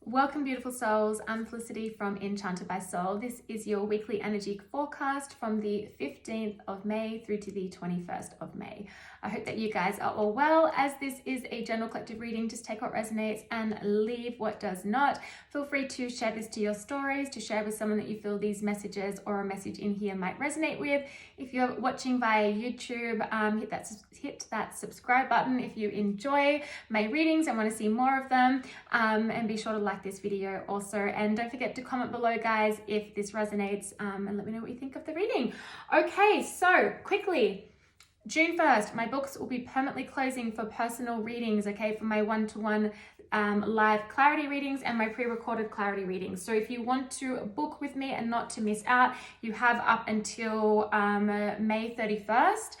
Welcome, beautiful souls. I'm Felicity from Enchanted by Soul. This is your weekly energy forecast from the 15th of May through to the 21st of May. I hope that you guys are all well. As this is a general collective reading, just take what resonates and leave what does not. Feel free to share this to your stories, to share with someone that you feel these messages or a message in here might resonate with. If you're watching via YouTube, hit that subscribe button if you enjoy my readings and want to see more of them, and be sure to like this video also, and don't forget to comment below, guys, if this resonates, and let me know what you think of the reading. Okay, so quickly, June 1st, my books will be permanently closing for personal readings, okay, for my one-to-one live clarity readings and my pre-recorded clarity readings. So if you want to book with me and not to miss out, you have up until May 31st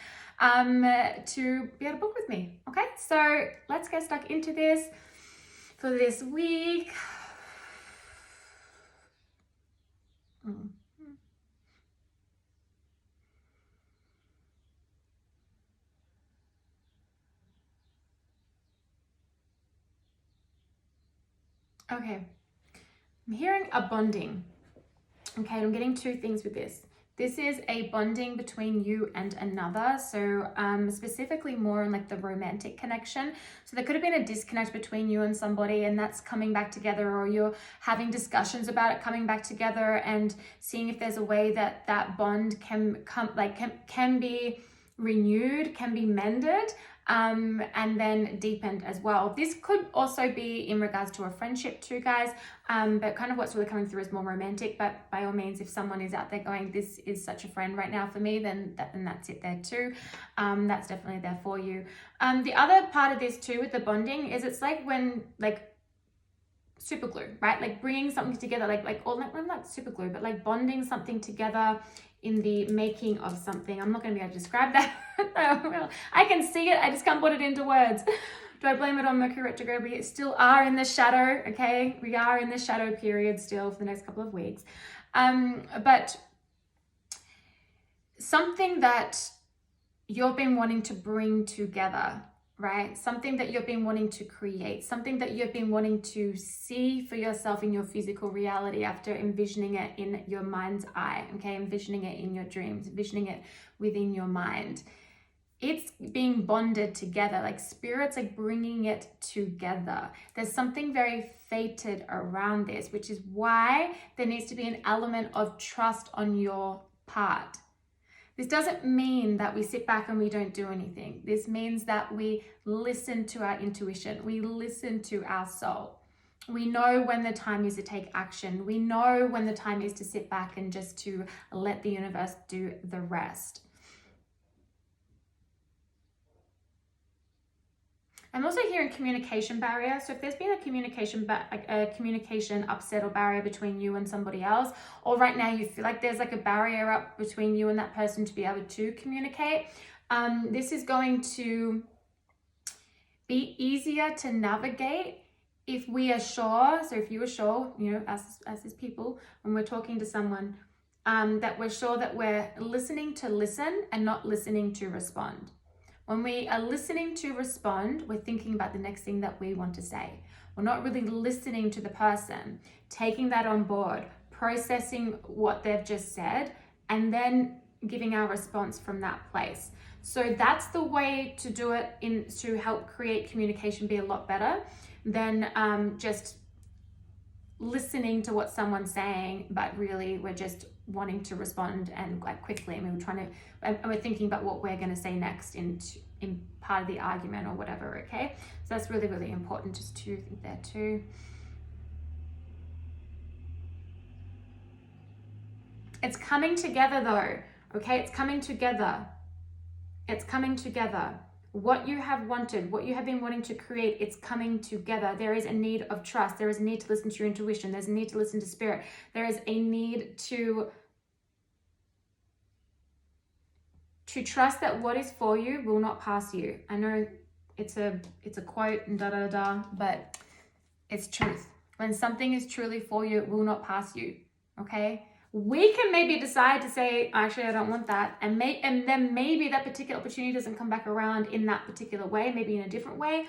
to be able to book with me. Okay, so let's get stuck into this for this week. Okay, I'm hearing a bonding. Okay, I'm getting two things with this. This is a bonding between you and another. So specifically more on like the romantic connection. So there could have been a disconnect between you and somebody, and that's coming back together, or you're having discussions about it coming back together and seeing if there's a way that that bond can be renewed, can be mended, and then deepened as well. This could also be in regards to a friendship too, guys, but kind of what's really coming through is more romantic. But by all means, if someone is out there going, this is such a friend right now for me, then that's it there too. That's definitely there for you. The other part of this too with the bonding is it's like when super glue, right? Like bringing something together, not super glue, but like bonding something together in the making of something. I'm not going to be able to describe that. I can see it, I just can't put it into words. Do I blame it on Mercury retrograde? We still are in the shadow, okay? We are in the shadow period still for the next couple of weeks. But something that you've been wanting to bring together, right? Something that you've been wanting to create, something that you've been wanting to see for yourself in your physical reality after envisioning it in your mind's eye, okay? Envisioning it in your dreams, envisioning it within your mind. It's being bonded together, like spirits like bringing it together. There's something very fated around this, which is why there needs to be an element of trust on your part. This doesn't mean that we sit back and we don't do anything. This means that we listen to our intuition. We listen to our soul. We know when the time is to take action. We know when the time is to sit back and just to let the universe do the rest. I'm also hearing communication barrier. So if there's been a communication upset or barrier between you and somebody else, or right now you feel like there's like a barrier up between you and that person to be able to communicate, this is going to be easier to navigate if we are sure. So if you are sure, you know, as people, when we're talking to someone, that we're sure that we're listening to listen and not listening to respond. When we are listening to respond, we're thinking about the next thing that we want to say. We're not really listening to the person, taking that on board, processing what they've just said, and then giving our response from that place. So that's the way to do it to help create communication be a lot better than just listening to what someone's saying, but really we're just wanting to respond and like quickly, and we're thinking about what we're going to say next in part of the argument or whatever. Okay, so that's really, really important just to think there too. It's coming together though. Okay, it's coming together. It's coming together. What you have wanted, what you have been wanting to create, it's coming together. There is a need of trust. There is a need to listen to your intuition. There's a need to listen to spirit. There is a need to trust that what is for you will not pass you. I know it's a quote and but it's truth. When something is truly for you, it will not pass you. Okay? we can maybe decide to say, actually, I don't want that. And then maybe that particular opportunity doesn't come back around in that particular way, maybe in a different way.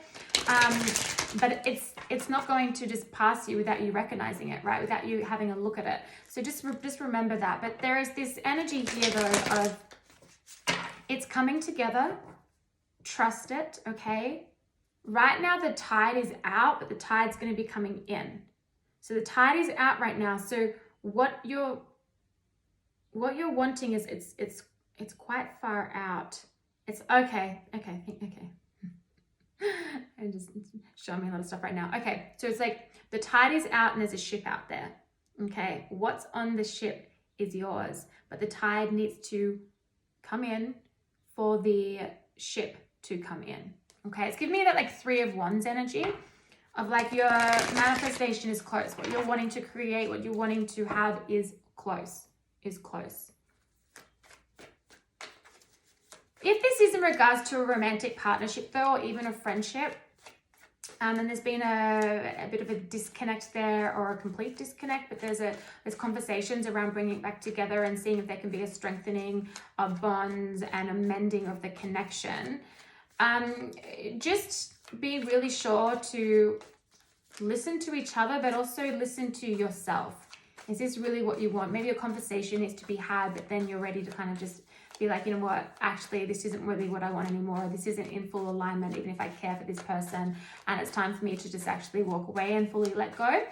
But it's not going to just pass you without you recognizing it, right? Without you having a look at it. So just remember that. But there is this energy here though of it's coming together. Trust it, okay? Right now the tide is out, but the tide's going to be coming in. So the tide is out right now. So what you're wanting is it's quite far out. It's okay. And just showing me a lot of stuff right now. Okay, so it's like the tide is out and there's a ship out there. Okay, what's on the ship is yours, but the tide needs to come in for the ship to come in. Okay, it's giving me that like 3 of Wands energy of like your manifestation is close. What you're wanting to create, what you're wanting to have is close. If this is in regards to a romantic partnership though, or even a friendship, and there's been a bit of a disconnect there, or a complete disconnect, but there's conversations around bringing it back together and seeing if there can be a strengthening of bonds and a mending of the connection. Just be really sure to listen to each other, but also listen to yourself. Is this really what you want? Maybe a conversation needs to be had, but then you're ready to kind of just be like, you know what, actually, this isn't really what I want anymore. This isn't in full alignment, even if I care for this person. And it's time for me to just actually walk away and fully let go.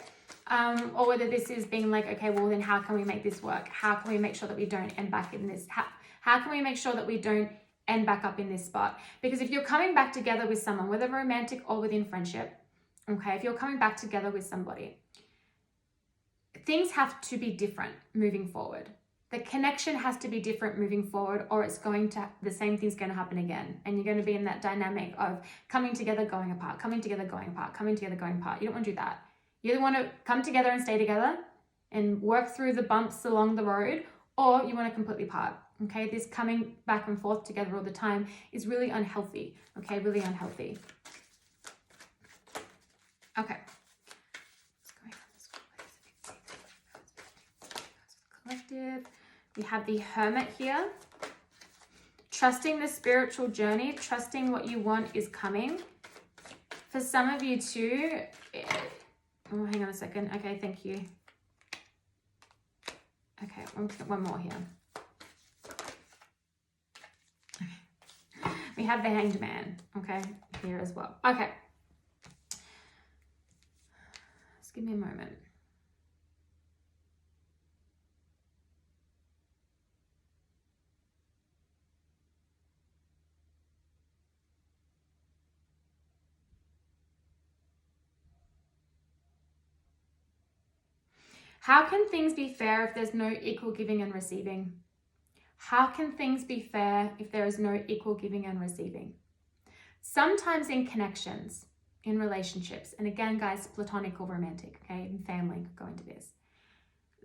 Or whether this is being like, okay, well, then how can we make this work? How can we make sure that we don't end back in this? How can we make sure that we don't end back up in this spot? Because if you're coming back together with someone, whether romantic or within friendship, okay, if you're coming back together with somebody, things have to be different moving forward. The connection has to be different moving forward, or it's going to, the same thing's going to happen again. And you're going to be in that dynamic of coming together, going apart, coming together, going apart, coming together, going apart. You don't want to do that. You either want to come together and stay together and work through the bumps along the road, or you want to completely part. Okay, this coming back and forth together all the time is really unhealthy. Okay, really unhealthy. Okay. Collective. We have the Hermit here. Trusting the spiritual journey, trusting what you want is coming. For some of you too, oh, hang on a second. Okay, thank you. Okay, one more here. Okay. We have the Hanged Man, okay, here as well. Okay. Just give me a moment. How can things be fair if there's no equal giving and receiving? How can things be fair if there is no equal giving and receiving? Sometimes in connections, in relationships, and again, guys, platonic or romantic, okay, in family, could go into this.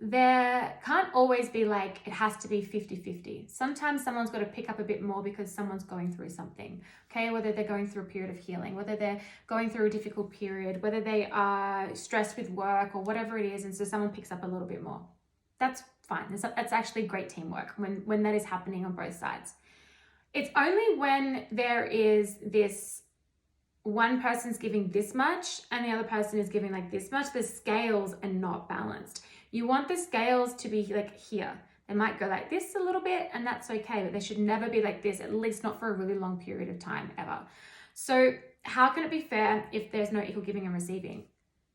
There can't always be like, it has to be 50-50. Sometimes someone's got to pick up a bit more because someone's going through something, okay? Whether they're going through a period of healing, whether they're going through a difficult period, whether they are stressed with work or whatever it is, and so someone picks up a little bit more. That's fine. That's actually great teamwork when that is happening on both sides. It's only when there is this one person's giving this much and the other person is giving like this much, the scales are not balanced. You want the scales to be like here. They might go like this a little bit and that's okay, but they should never be like this, at least not for a really long period of time ever. So how can it be fair if there's no equal giving and receiving?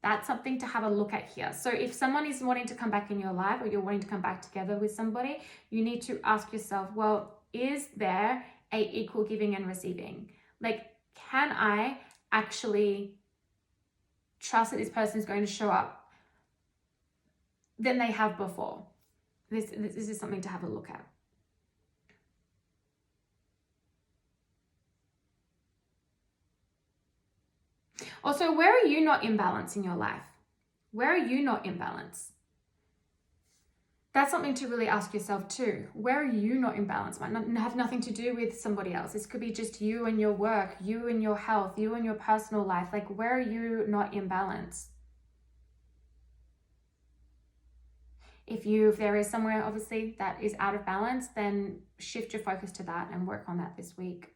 That's something to have a look at here. So if someone is wanting to come back in your life, or you're wanting to come back together with somebody, you need to ask yourself, well, is there a equal giving and receiving? Like, can I actually trust that this person is going to show up than they have before? This is something to have a look at. Also, where are you not in balance in your life? Where are you not in balance? That's something to really ask yourself too. Where are you not in balance? Might not have nothing to do with somebody else. This could be just you and your work, you and your health, you and your personal life. Like, where are you not in balance? If there is somewhere obviously that is out of balance, then shift your focus to that and work on that this week.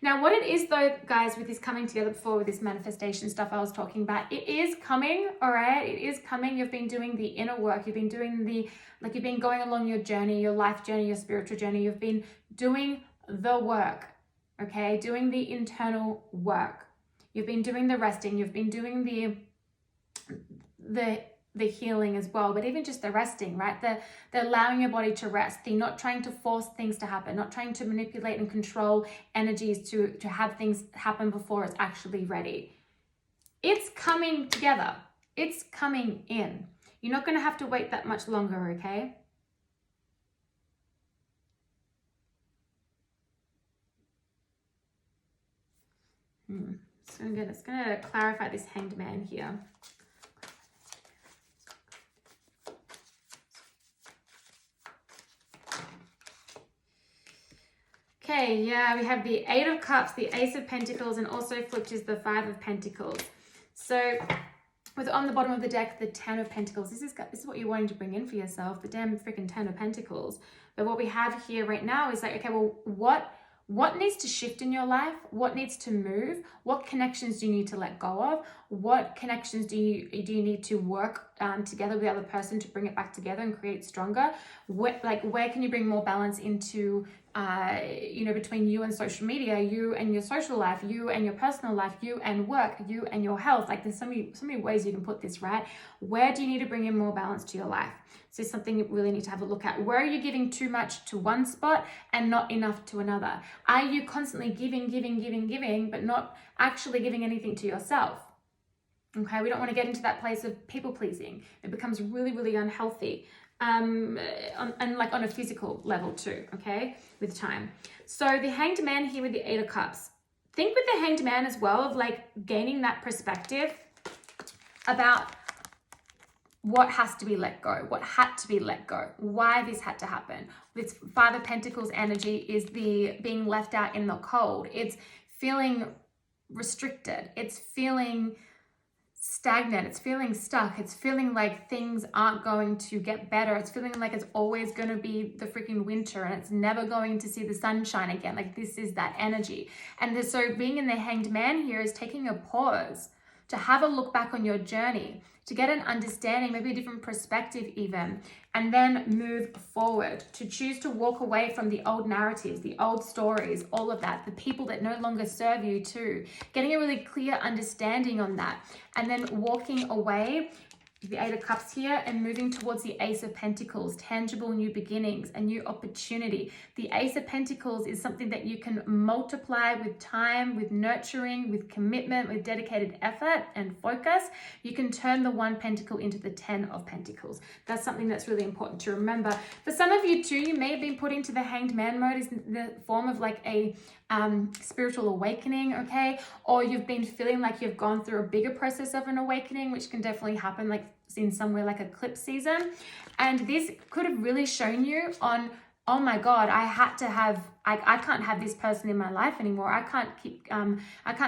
Now, what it is though, guys, with this coming together before, with this manifestation stuff I was talking about, it is coming, all right? It is coming. You've been doing the inner work. You've been doing you've been going along your journey, your life journey, your spiritual journey. You've been doing the work, okay? Doing the internal work. You've been doing the resting. You've been doing the healing as well, but even just the resting, right? The allowing your body to rest, the not trying to force things to happen, not trying to manipulate and control energies to have things happen before it's actually ready. It's coming together. It's coming in. You're not going to have to wait that much longer, okay? So again, it's going to clarify this Hanged Man here. Okay, yeah, we have the Eight of Cups, the Ace of Pentacles, and also flipped is the Five of Pentacles. So with on the bottom of the deck, the Ten of Pentacles. This is what you're wanting to bring in for yourself, the damn freaking Ten of Pentacles. But what we have here right now is like, okay, well, what needs to shift in your life? What needs to move? What connections do you need to let go of? What connections do you need to work together with the other person to bring it back together and create stronger? Where can you bring more balance into, between you and social media, you and your social life, you and your personal life, you and work, you and your health? Like there's so many ways you can put this, right? Where do you need to bring in more balance to your life? So something you really need to have a look at. Where are you giving too much to one spot and not enough to another? Are you constantly giving, but not actually giving anything to yourself? Okay, we don't want to get into that place of people pleasing. It becomes really, really unhealthy. And like on a physical level too, okay, with time. So the Hanged Man here with the Eight of Cups. Think with the Hanged Man as well of like gaining that perspective about what has to be let go, what had to be let go, why this had to happen. This Five of Pentacles energy is the being left out in the cold. It's feeling restricted. It's feeling stagnant. It's feeling stuck. It's feeling like things aren't going to get better. It's feeling like it's always going to be the freaking winter and it's never going to see the sunshine again. Like this is that energy. And so being in the Hanged Man here is taking a pause to have a look back on your journey, to get an understanding, maybe a different perspective even, and then move forward, to choose to walk away from the old narratives, the old stories, all of that, the people that no longer serve you too, getting a really clear understanding on that, and then walking away, the Eight of Cups here, and moving towards the Ace of Pentacles, tangible new beginnings, a new opportunity. The Ace of Pentacles is something that you can multiply with time, with nurturing, with commitment, with dedicated effort and focus. You can turn the one pentacle into the 10 of Pentacles. That's something that's really important to remember. For some of you too, you may have been put into the Hanged Man mode is the form of like a spiritual awakening, okay? Or you've been feeling like you've gone through a bigger process of an awakening, which can definitely happen like in somewhere like eclipse season. And this could have really shown you on, oh my God, I can't have this person in my life anymore. I can't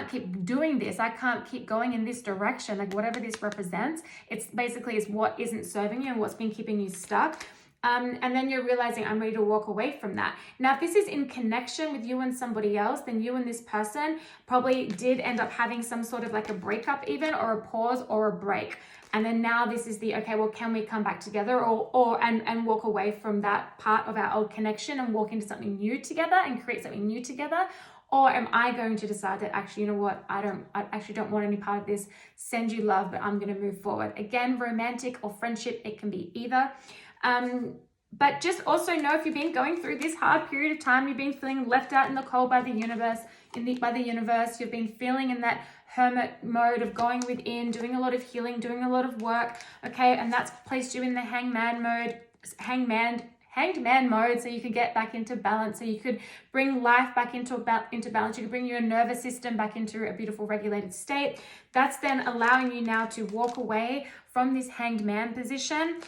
keep doing this. I can't keep going in this direction. Like whatever this represents, it's basically is what isn't serving you and what's been keeping you stuck. And then you're realizing I'm ready to walk away from that. Now, if this is in connection with you and somebody else, then you and this person probably did end up having some sort of like a breakup even, or a pause or a break. And then now this is the, okay, well, can we come back together and walk away from that part of our old connection and walk into something new together and create something new together? Or am I going to decide that actually, you know what, I actually don't want any part of this, send you love, but I'm going to move forward. Again, romantic or friendship, it can be either. But just also know if you've been going through this hard period of time, you've been feeling left out in the cold by the universe, you've been feeling in that hermit mode of going within, doing a lot of healing, doing a lot of work, okay? And that's placed you in the hanged man mode, so you could get back into balance, so you could bring life back into balance, you could bring your nervous system back into a beautiful regulated state. That's then allowing you now to walk away from this hanged man position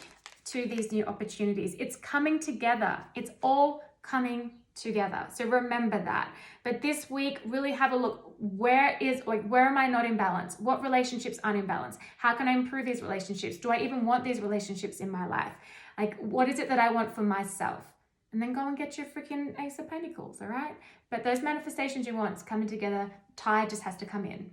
to these new opportunities. It's coming together. It's all coming together. So remember that. But this week, really have a look. Where am I not in balance? What relationships aren't in balance? How can I improve these relationships? Do I even want these relationships in my life? Like, what is it that I want for myself? And then go and get your freaking Ace of Pentacles, all right? But those manifestations you want is coming together. Tide just has to come in.